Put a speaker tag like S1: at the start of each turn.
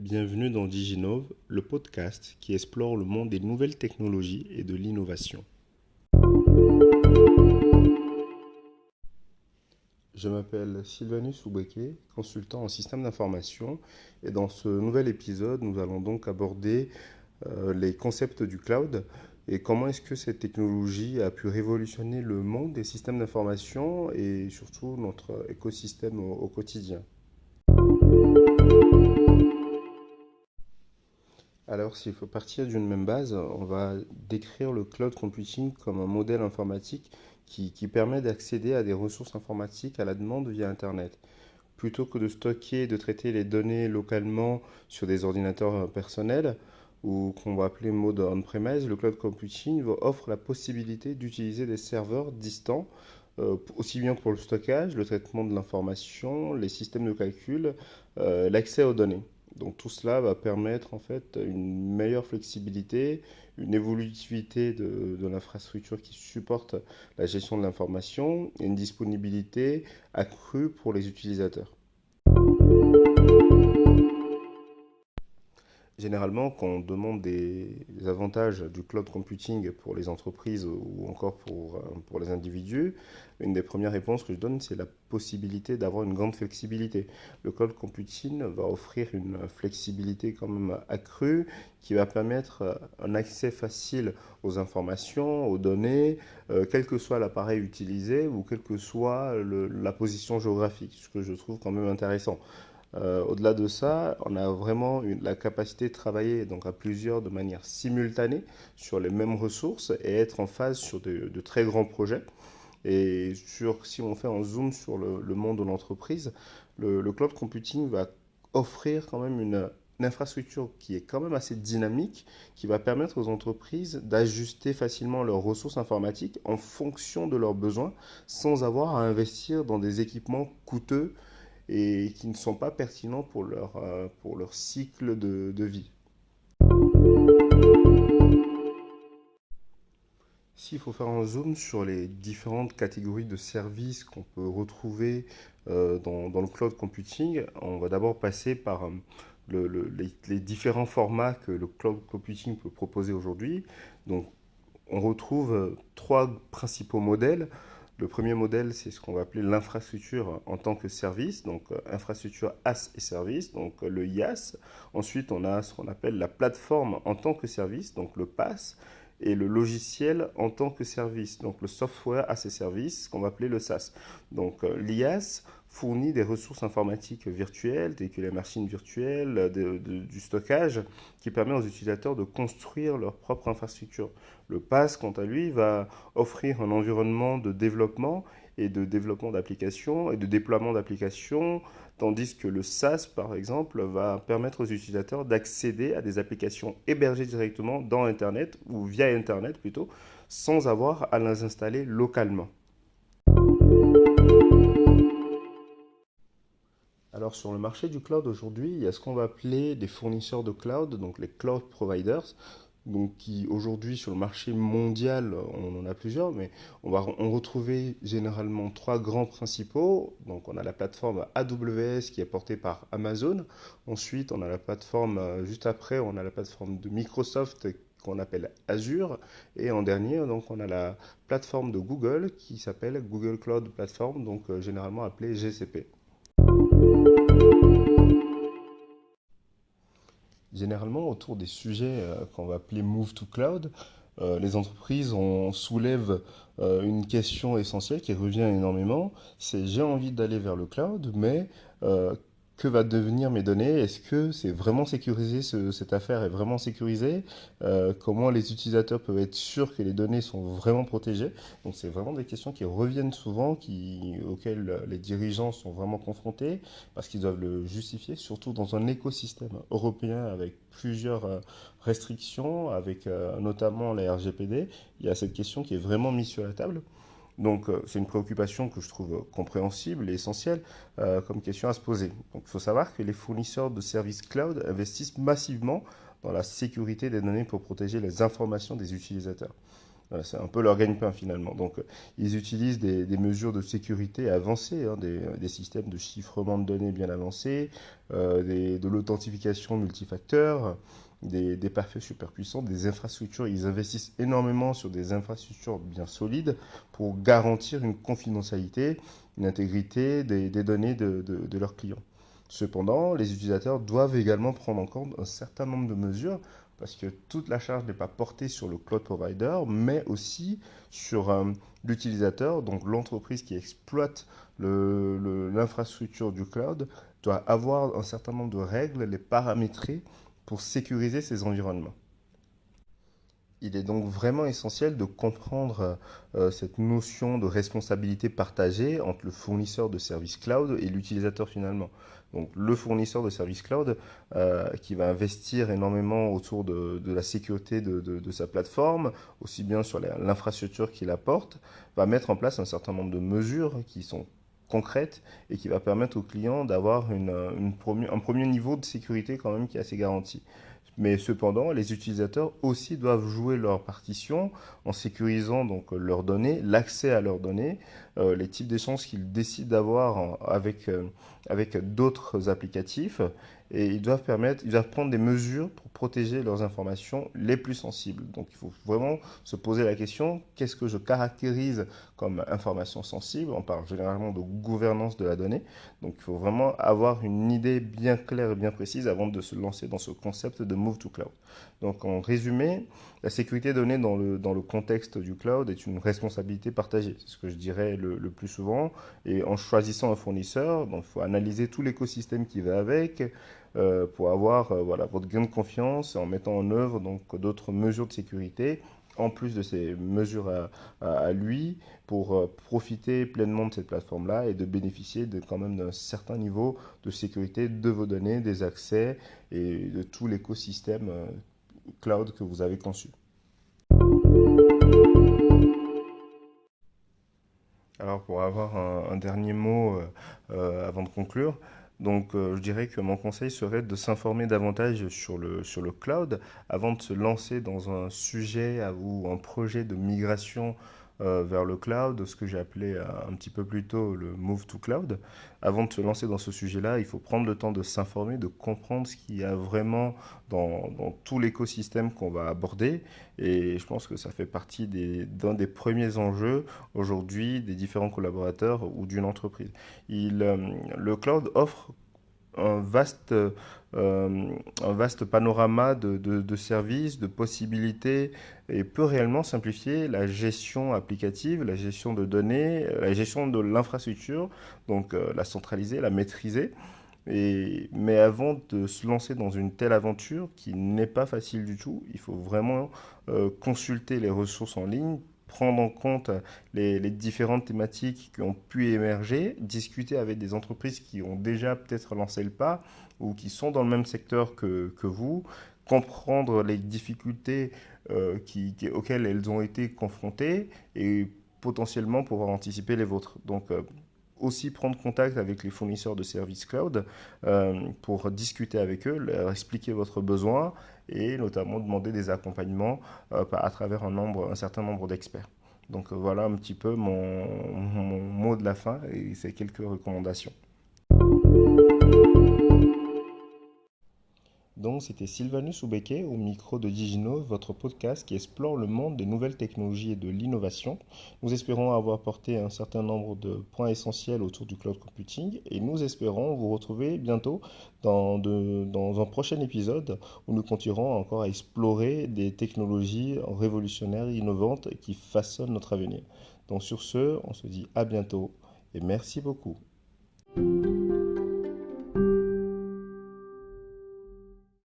S1: bienvenue dans DigiNov, le podcast qui explore le monde des nouvelles technologies et de l'innovation. Je m'appelle Sylvanus Oubeke, consultant en système d'information, et dans ce nouvel épisode, nous allons donc aborder les concepts du cloud et comment est-ce que cette technologie a pu révolutionner le monde des systèmes d'information et surtout notre écosystème au quotidien. Alors, s'il faut partir d'une même base, on va décrire le cloud computing comme un modèle informatique qui permet d'accéder à des ressources informatiques à la demande via Internet. Plutôt que de stocker et de traiter les données localement sur des ordinateurs personnels, ou qu'on va appeler mode on-premise, le cloud computing offre la possibilité d'utiliser des serveurs distants, aussi bien pour le stockage, le traitement de l'information, les systèmes de calcul, l'accès aux données. Donc tout cela va permettre en fait une meilleure flexibilité, une évolutivité de l'infrastructure qui supporte la gestion de l'information et une disponibilité accrue pour les utilisateurs. Généralement, quand on demande des avantages du cloud computing pour les entreprises ou encore pour les individus, une des premières réponses que je donne, c'est la possibilité d'avoir une grande flexibilité. Le cloud computing va offrir une flexibilité quand même accrue qui va permettre un accès facile aux informations, aux données, quel que soit l'appareil utilisé ou quelle que soit la position géographique, ce que je trouve quand même intéressant. Au-delà de ça, on a vraiment la capacité de travailler donc à plusieurs de manière simultanée sur les mêmes ressources et être en phase sur de très grands projets. Et si on fait un zoom sur le monde de l'entreprise, le cloud computing va offrir quand même une infrastructure qui est quand même assez dynamique, qui va permettre aux entreprises d'ajuster facilement leurs ressources informatiques en fonction de leurs besoins, sans avoir à investir dans des équipements coûteux et qui ne sont pas pertinents pour leur cycle de vie. S'il faut faire un zoom sur les différentes catégories de services qu'on peut retrouver dans le cloud computing, on va d'abord passer par les différents formats que le cloud computing peut proposer aujourd'hui. Donc, on retrouve trois principaux modèles. Le premier modèle, c'est ce qu'on va appeler l'infrastructure en tant que service, donc infrastructure as et service, donc le IaaS. Ensuite, on a ce qu'on appelle la plateforme en tant que service, donc le PaaS, et le logiciel en tant que service, donc le software as a service, ce qu'on va appeler le SaaS. Donc l'IaaS fournit des ressources informatiques virtuelles, telles que les machines virtuelles, du stockage, qui permet aux utilisateurs de construire leur propre infrastructure. Le PaaS, quant à lui, va offrir un environnement de développement et de développement d'applications et de déploiement d'applications, tandis que le SaaS, par exemple, va permettre aux utilisateurs d'accéder à des applications hébergées directement dans Internet, ou via Internet plutôt, sans avoir à les installer localement. Alors sur le marché du cloud aujourd'hui, il y a ce qu'on va appeler des fournisseurs de cloud, donc les cloud providers, donc qui aujourd'hui sur le marché mondial, on en a plusieurs, mais on retrouver généralement trois grands principaux. Donc on a la plateforme AWS qui est portée par Amazon. Ensuite, on a la plateforme, juste après, on a la plateforme de Microsoft qu'on appelle Azure. Et en dernier, donc on a la plateforme de Google qui s'appelle Google Cloud Platform, donc généralement appelée GCP. Généralement, autour des sujets qu'on va appeler Move to Cloud, les entreprises soulèvent une question essentielle qui revient énormément, c'est j'ai envie d'aller vers le cloud, mais euh, que va devenir mes données? Est-ce que c'est vraiment sécurisé, cette affaire est vraiment sécurisée? Comment les utilisateurs peuvent être sûrs que les données sont vraiment protégées? Donc c'est vraiment des questions qui reviennent souvent, auxquelles les dirigeants sont vraiment confrontés, parce qu'ils doivent le justifier, surtout dans un écosystème européen avec plusieurs restrictions, avec notamment la RGPD. Il y a cette question qui est vraiment mise sur la table. Donc c'est une préoccupation que je trouve compréhensible et essentielle comme question à se poser. Donc il faut savoir que les fournisseurs de services cloud investissent massivement dans la sécurité des données pour protéger les informations des utilisateurs. Voilà, c'est un peu leur gagne-pain finalement. Donc, ils utilisent des mesures de sécurité avancées, hein, des systèmes de chiffrement de données bien avancés, de l'authentification multifacteur, des parfaits super puissants, des infrastructures. Ils investissent énormément sur des infrastructures bien solides pour garantir une confidentialité, une intégrité des données de leurs clients. Cependant, les utilisateurs doivent également prendre en compte un certain nombre de mesures parce que toute la charge n'est pas portée sur le cloud provider, mais aussi sur l'utilisateur, donc l'entreprise qui exploite l'infrastructure du cloud, doit avoir un certain nombre de règles, les paramétrer pour sécuriser ses environnements. Il est donc vraiment essentiel de comprendre cette notion de responsabilité partagée entre le fournisseur de services cloud et l'utilisateur finalement. Donc le fournisseur de services cloud qui va investir énormément autour de la sécurité de sa plateforme, aussi bien sur l'infrastructure qu'il apporte, va mettre en place un certain nombre de mesures qui sont concrètes et qui va permettre aux clients d'avoir un premier niveau de sécurité quand même qui est assez garanti. Mais cependant, les utilisateurs aussi doivent jouer leur partition en sécurisant donc leurs données, l'accès à leurs données, les types d'échanges qu'ils décident d'avoir avec d'autres applicatifs. Et ils doivent prendre des mesures pour protéger leurs informations les plus sensibles. Donc il faut vraiment se poser la question, qu'est-ce que je caractérise comme information sensible? On parle généralement de gouvernance de la donnée. Donc il faut vraiment avoir une idée bien claire et bien précise avant de se lancer dans ce concept de move to cloud. Donc en résumé, la sécurité donnée dans le contexte du cloud est une responsabilité partagée. C'est ce que je dirais le plus souvent. Et en choisissant un fournisseur, donc il faut analyser tout l'écosystème qui va avec pour avoir voilà, votre gain de confiance en mettant en œuvre donc d'autres mesures de sécurité en plus de ces mesures à lui pour profiter pleinement de cette plateforme-là et de bénéficier quand même d'un certain niveau de sécurité de vos données, des accès et de tout l'écosystème cloud que vous avez conçu. Alors pour avoir un dernier mot avant de conclure, donc je dirais que mon conseil serait de s'informer davantage sur le cloud avant de se lancer dans un sujet ou un projet de migration vers le cloud, ce que j'ai appelé un petit peu plus tôt le move to cloud. Avant de se lancer dans ce sujet-là, il faut prendre le temps de s'informer, de comprendre ce qu'il y a vraiment dans tout l'écosystème qu'on va aborder. Et je pense que ça fait partie d'un des premiers enjeux aujourd'hui des différents collaborateurs ou d'une entreprise. Le cloud offre un vaste, un vaste panorama de services, de possibilités et peut réellement simplifier la gestion applicative, la gestion de données, la gestion de l'infrastructure, donc la centraliser, la maîtriser. Mais avant de se lancer dans une telle aventure qui n'est pas facile du tout, il faut vraiment consulter les ressources en ligne, prendre en compte les différentes thématiques qui ont pu émerger, discuter avec des entreprises qui ont déjà peut-être lancé le pas ou qui sont dans le même secteur que vous, comprendre les difficultés auxquelles elles ont été confrontées et potentiellement pouvoir anticiper les vôtres. Donc, aussi prendre contact avec les fournisseurs de services cloud pour discuter avec eux, leur expliquer votre besoin et notamment demander des accompagnements à travers un certain nombre d'experts. Donc voilà un petit peu mon mot de la fin et ces quelques recommandations. Donc, c'était Sylvanus Oubeke au micro de Digino, votre podcast qui explore le monde des nouvelles technologies et de l'innovation. Nous espérons avoir apporté un certain nombre de points essentiels autour du cloud computing et nous espérons vous retrouver bientôt dans un prochain épisode où nous continuerons encore à explorer des technologies révolutionnaires et innovantes qui façonnent notre avenir. Donc, sur ce, on se dit à bientôt et merci beaucoup.